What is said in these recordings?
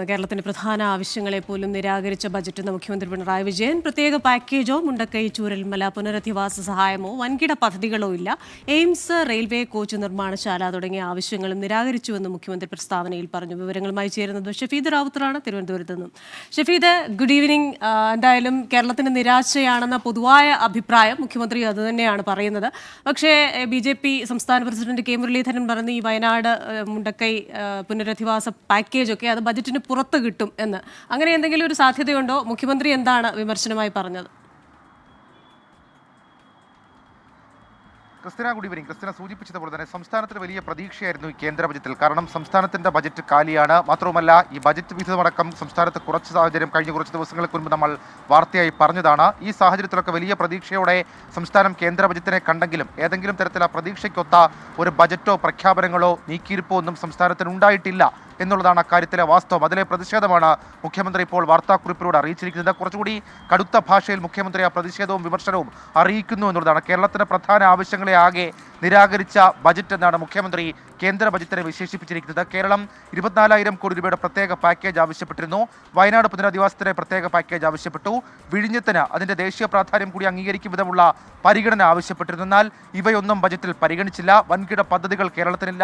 കേരളത്തിന്റെ പ്രധാന ആവശ്യങ്ങളെ പോലും നിരാകരിച്ച ബജറ്റെന്ന് മുഖ്യമന്ത്രി പിണറായി വിജയൻ. പ്രത്യേക പാക്കേജോ മുണ്ടക്കൈ ചൂരൽമല പുനരധിവാസ സഹായമോ വൻകിട പദ്ധതികളോ ഇല്ല. എയിംസ്, റെയിൽവേ കോച്ച് നിർമ്മാണശാല തുടങ്ങിയ ആവശ്യങ്ങളും നിരാകരിച്ചുവെന്ന് മുഖ്യമന്ത്രി പ്രസ്താവനയിൽ പറഞ്ഞു. വിവരങ്ങളുമായി ചേരുന്നത് ഷഫീദ് റാവുത്തറാണ് തിരുവനന്തപുരത്ത് നിന്നും. Shafeed, good evening. എന്തായാലും കേരളത്തിന് നിരാശയാണെന്ന പൊതുവായ അഭിപ്രായം മുഖ്യമന്ത്രി അതുതന്നെയാണ് പറയുന്നത്. പക്ഷേ BJP സംസ്ഥാന പ്രസിഡന്റ് കെ മുരളീധരൻ പറഞ്ഞു ഈ വയനാട് മുണ്ടക്കൈ പുനരധിവാസ പാക്കേജൊക്കെ അത് ബജറ്റിന് പുറത്ത് കിട്ടും എന്ന്. അങ്ങനെ എന്തെങ്കിലും ഒരു സാധ്യതയുണ്ടോ? മുഖ്യമന്ത്രി എന്താണ് വിമർശനമായി പറഞ്ഞത്? ക്രിസ്ത്യന ഗുഡ് ഈവനിങ്. ക്രിസ്ത്യന സൂചിപ്പിച്ചതുപോലെ തന്നെ സംസ്ഥാനത്തിന് വലിയ പ്രതീക്ഷയായിരുന്നു ഈ കേന്ദ്ര ബജറ്റിൽ. കാരണം സംസ്ഥാനത്തിന്റെ ബജറ്റ് കാലിയാണ്. മാത്രവുമല്ല, ഈ ബജറ്റ് വിഹിതമടക്കം സംസ്ഥാനത്ത് കുറച്ച് സാഹചര്യം കഴിഞ്ഞ കുറച്ച് ദിവസങ്ങൾക്ക് മുൻപ് നമ്മൾ വാർത്തയായി പറഞ്ഞതാണ്. ഈ സാഹചര്യത്തിലൊക്കെ വലിയ പ്രതീക്ഷയോടെ സംസ്ഥാനം കേന്ദ്ര ബജറ്റിനെ കണ്ടെങ്കിലും ഏതെങ്കിലും തരത്തിൽ ആ പ്രതീക്ഷയ്ക്കൊത്ത ഒരു ബജറ്റോ പ്രഖ്യാപനങ്ങളോ നീക്കിയിരിപ്പോ ഒന്നും സംസ്ഥാനത്തിന് ഉണ്ടായിട്ടില്ല എന്നുള്ളതാണ് അക്കാര്യത്തിലെ വാസ്തവം. അതിലെ പ്രതിഷേധമാണ് മുഖ്യമന്ത്രി ഇപ്പോൾ വാർത്താക്കുറിപ്പിലൂടെ അറിയിച്ചിരിക്കുന്നത്. കുറച്ചുകൂടി കടുത്ത ഭാഷയിൽ മുഖ്യമന്ത്രി ആ പ്രതിഷേധവും വിമർശനവും അറിയിക്കുന്നു എന്നുള്ളതാണ്. കേരളത്തിന്റെ പ്രധാന ആവശ്യങ്ങളെ ആകെ നിരാകരിച്ച ബജറ്റ് എന്നാണ് മുഖ്യമന്ത്രി കേന്ദ്ര ബജറ്റിനെ വിശേഷിപ്പിച്ചിരിക്കുന്നത്. കേരളം 24,000 കോടി രൂപയുടെ പ്രത്യേക പാക്കേജ് ആവശ്യപ്പെട്ടിരുന്നു. വയനാട് പുനരധിവാസത്തിന് പ്രത്യേക പാക്കേജ് ആവശ്യപ്പെട്ടു. വിഴിഞ്ഞത്തിന് അതിന്റെ ദേശീയ പ്രാധാന്യം കൂടി അംഗീകരിക്കും വിധമുള്ള പരിഗണന ആവശ്യപ്പെട്ടിരുന്നു. എന്നാൽ ഇവയൊന്നും ബജറ്റിൽ പരിഗണിച്ചില്ല. വൻകിട പദ്ധതികൾ കേരളത്തിനില്ല.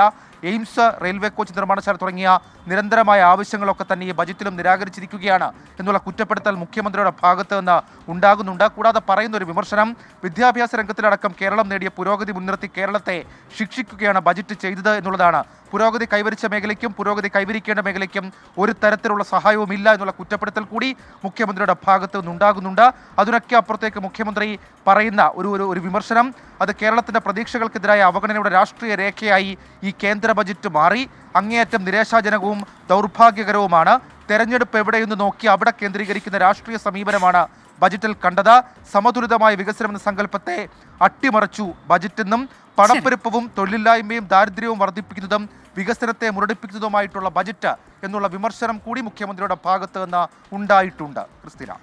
എയിംസ്, റെയിൽവേ കോച്ച് നിർമ്മാണശാല തുടങ്ങിയ നിരന്തരമായ ആവശ്യങ്ങളൊക്കെ തന്നെ ഈ ബജറ്റിലും നിരാകരിച്ചിരിക്കുകയാണ് എന്നുള്ള കുറ്റപ്പെടുത്തൽ മുഖ്യമന്ത്രിയുടെ ഭാഗത്ത് നിന്ന് ഉണ്ടാകുന്നുണ്ട്. കൂടാതെ പറയുന്ന ഒരു വിമർശനം, വിദ്യാഭ്യാസ രംഗത്തിലടക്കം കേരളം നേടിയ പുരോഗതി മുൻനിർത്തി കേരളത്തെ ശിക്ഷിക്കുകയാണ് ബജറ്റ് ചെയ്തത് എന്നുള്ളതാണ്. പുരോഗതി കൈവരിച്ച മേഖലയ്ക്കും പുരോഗതി കൈവരിക്കേണ്ട മേഖലയ്ക്കും ഒരു തരത്തിലുള്ള സഹായവും ഇല്ല എന്നുള്ള കുറ്റപ്പെടുത്തൽ കൂടി മുഖ്യമന്ത്രിയുടെ ഭാഗത്ത് നിന്നുണ്ടാകുന്നുണ്ട്. അതിനൊക്കെ അപ്പുറത്തേക്ക് മുഖ്യമന്ത്രി പറയുന്ന ഒരു വിമർശനം, അത് കേരളത്തിന്റെ പ്രതീക്ഷകൾക്കെതിരായ അവഗണനയുടെ രാഷ്ട്രീയ രേഖയായി ഈ കേന്ദ്ര ബജറ്റ് മാറി. അങ്ങേയറ്റം നിരാശാജനകവും ദൗർഭാഗ്യകരവുമാണ്. തെരഞ്ഞെടുപ്പ് എവിടെയെന്ന് നോക്കി അവിടെ കേന്ദ്രീകരിക്കുന്ന രാഷ്ട്രീയ സമീപനമാണ് ബജറ്റിൽ കണ്ടത്. സമതുലിതമായ വികസനം എന്ന സങ്കല്പത്തെ അട്ടിമറിച്ചു ബജറ്റെന്നും പണപ്പെരുപ്പവും തൊഴിലില്ലായ്മയും ദാരിദ്ര്യവും വർദ്ധിപ്പിക്കുന്നതും വികസനത്തെ മുരടിപ്പിക്കുന്നതുമായിട്ടുള്ള ബജറ്റ് എന്നുള്ള വിമർശനം കൂടി മുഖ്യമന്ത്രിയുടെ ഭാഗത്ത് നിന്ന് ഉണ്ടായിട്ടുണ്ട്. ക്രിസ്tina.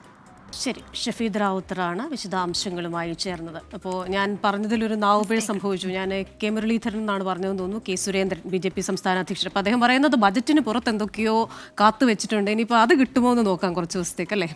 ശരി, ഷഫീദ് റാവുത്തറാണ് വിശദാംശങ്ങളുമായി ചേർന്നത്. അപ്പോൾ ഞാൻ പറഞ്ഞതിലൊരു നാവുപിഴ സംഭവിച്ചു. ഞാൻ കെ മുരളീധരൻ എന്നാണ് പറഞ്ഞതെന്ന് തോന്നുന്നു. കെ സുരേന്ദ്രൻ BJP സംസ്ഥാന അധ്യക്ഷൻ. അപ്പോൾ അദ്ദേഹം പറയുന്നത് ബജറ്റിന് പുറത്ത് എന്തൊക്കെയോ കാത്തു വെച്ചിട്ടുണ്ട്. ഇനിയിപ്പോൾ അത് കിട്ടുമോ എന്ന് നോക്കാം കുറച്ച് ദിവസത്തേക്ക്, അല്ലേ?